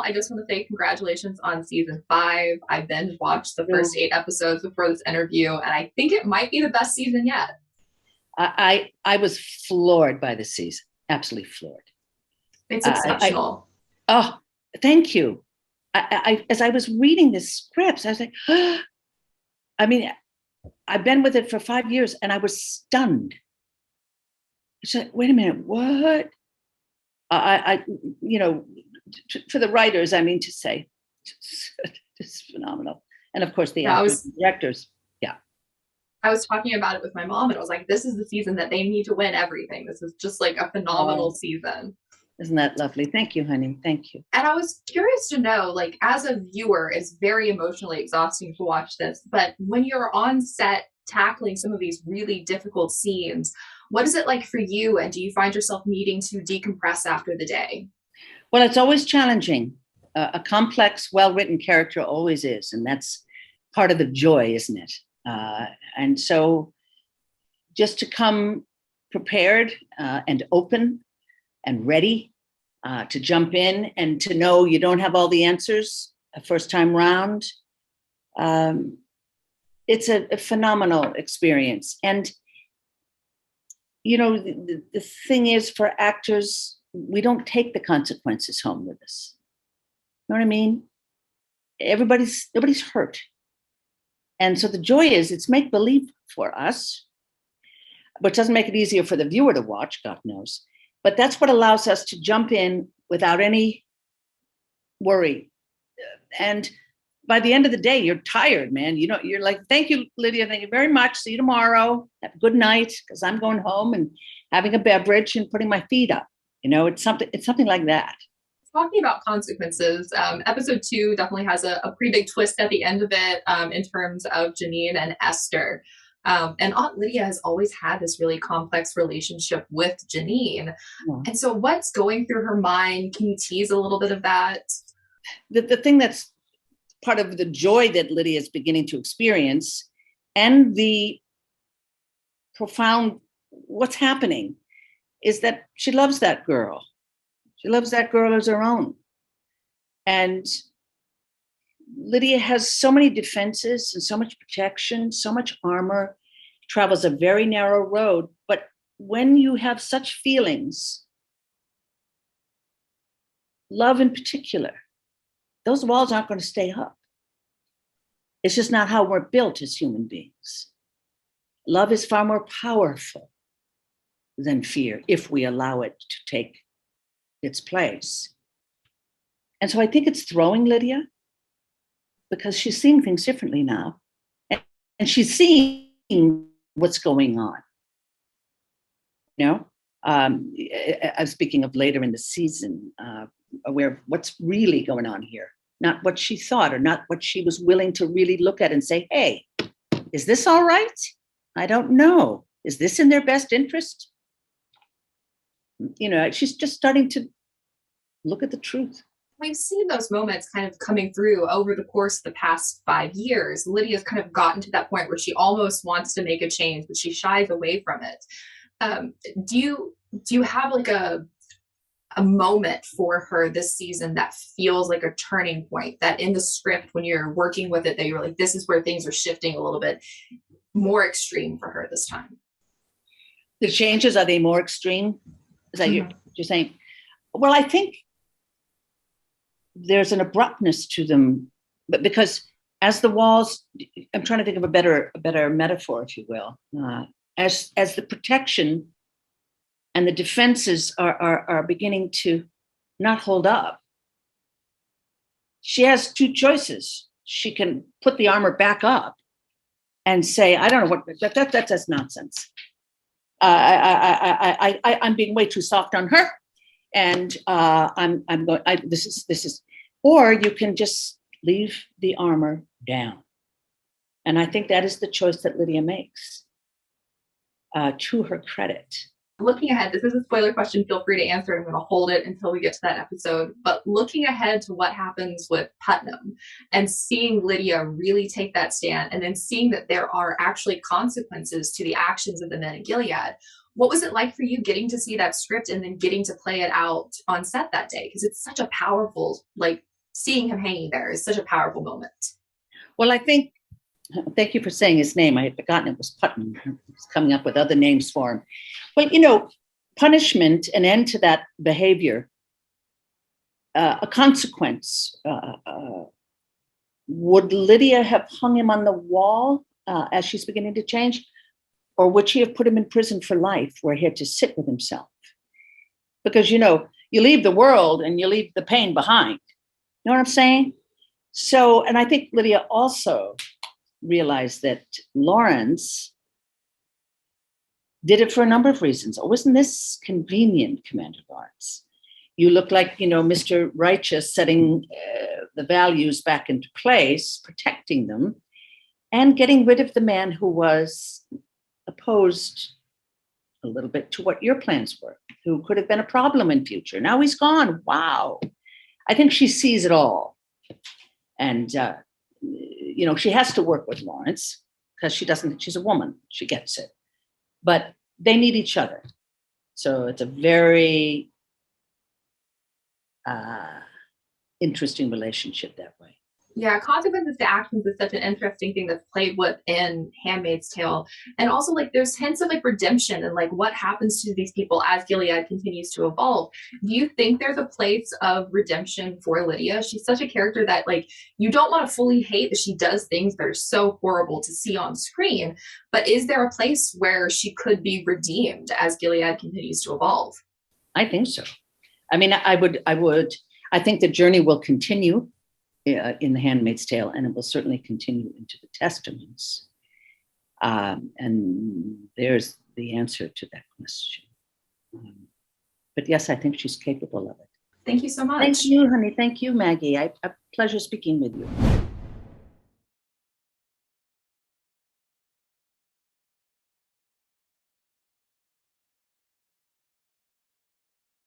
I just want to say congratulations on season 5. I binge watched the first 8 episodes before this interview, and I think it might be the best season yet. I was floored by the season, absolutely floored. It's exceptional. Oh, thank you. As I was reading the scripts, I was like, I mean, I've been with it for 5 years, and I was stunned. I said, wait a minute, what? For the writers, I mean to say, it's phenomenal. And of course, the actors, directors. Yeah. I was talking about it with my mom, and I was like, this is the season that they need to win everything. This is just like a phenomenal season. Isn't that lovely? Thank you, honey. Thank you. And I was curious to know, like, as a viewer, it's very emotionally exhausting to watch this, but when you're on set tackling some of these really difficult scenes, what is it like for you? And do you find yourself needing to decompress after the day? Well, it's always challenging. A complex, well-written character always is. And that's part of the joy, isn't it? And so just to come prepared and open and ready to jump in and to know you don't have all the answers a first time round. It's a phenomenal experience. And, you know, the thing is, for actors, we don't take the consequences home with us. You know what I mean? Nobody's hurt. And so the joy is it's make believe for us, which doesn't make it easier for the viewer to watch, God knows. But that's what allows us to jump in without any worry. And by the end of the day, you're tired, man. You know, you're like, thank you, Lydia. Thank you very much. See you tomorrow. Have a good night, because I'm going home and having a beverage and putting my feet up. You know, it's something like that. Talking about consequences, episode 2 definitely has a pretty big twist at the end of it in terms of Janine and Esther. And Aunt Lydia has always had this really complex relationship with Janine. Yeah. And so what's going through her mind? Can you tease a little bit of that? The thing that's part of the joy that Lydia is beginning to experience, and the profound what's happening, is that she loves that girl. She loves that girl as her own. And Lydia has so many defenses and so much protection, so much armor, travels a very narrow road. But when you have such feelings, love in particular, those walls aren't going to stay up. It's just not how we're built as human beings. Love is far more powerful than fear if we allow it to take its place. And so I think it's throwing Lydia, because she's seeing things differently now. And she's seeing what's going on. You know, I'm speaking of later in the season, aware of what's really going on here, not what she thought or not what she was willing to really look at and say, hey, is this all right? I don't know. Is this in their best interest? You know, she's just starting to look at the truth. We've seen those moments kind of coming through over the course of the past 5 years. Lydia's kind of gotten to that point where she almost wants to make a change, but she shies away from it. Do you have like a moment for her this season that feels like a turning point, that in the script when you're working with it, that you're like, this is where things are shifting a little bit more extreme for her this time? The changes, are they more extreme? Is that you're saying? Well, I think there's an abruptness to them, but because as the walls, I'm trying to think of a better metaphor, if you will, as the protection and the defenses are beginning to not hold up, she has 2 choices. She can put the armor back up and say, I don't know what that's nonsense. I'm being way too soft on her. And I'm going, this is, or you can just leave the armor down. And I think that is the choice that Lydia makes, to her credit. Looking ahead, this is a spoiler question. Feel free to answer. I'm going to hold it until we get to that episode. But looking ahead to what happens with Putnam and seeing Lydia really take that stand, and then seeing that there are actually consequences to the actions of the men in Gilead. What was it like for you getting to see that script and then getting to play it out on set that day? Because it's such a powerful, like, seeing him hanging there is such a powerful moment. Well, I think, thank you for saying his name. I had forgotten it was Putnam. I was coming up with other names for him. Well, punishment, an end to that behavior, a consequence. Would Lydia have hung him on the wall as she's beginning to change? Or would she have put him in prison for life where he had to sit with himself? Because, you leave the world and you leave the pain behind. You know what I'm saying? So, and I think Lydia also realized that Lawrence did it for a number of reasons. Oh, isn't this convenient, Commander Lawrence? You look like, Mr. Righteous, setting the values back into place, protecting them, and getting rid of the man who was opposed a little bit to what your plans were, who could have been a problem in future. Now he's gone. Wow. I think she sees it all. And, she has to work with Lawrence because she's a woman. She gets it. But they need each other. So it's a very interesting relationship that way. Yeah, consequences to actions is such an interesting thing that's played with in *Handmaid's Tale*, and also there's hints of redemption and what happens to these people as Gilead continues to evolve. Do you think there's a place of redemption for Lydia? She's such a character that you don't want to fully hate that she does things that are so horrible to see on screen, but is there a place where she could be redeemed as Gilead continues to evolve? I think so. I mean, I think the journey will continue in The Handmaid's Tale, and it will certainly continue into the Testaments. And there's the answer to that question. But yes, I think she's capable of it. Thank you so much. Thank you, honey. Thank you, Maggie. A pleasure speaking with you.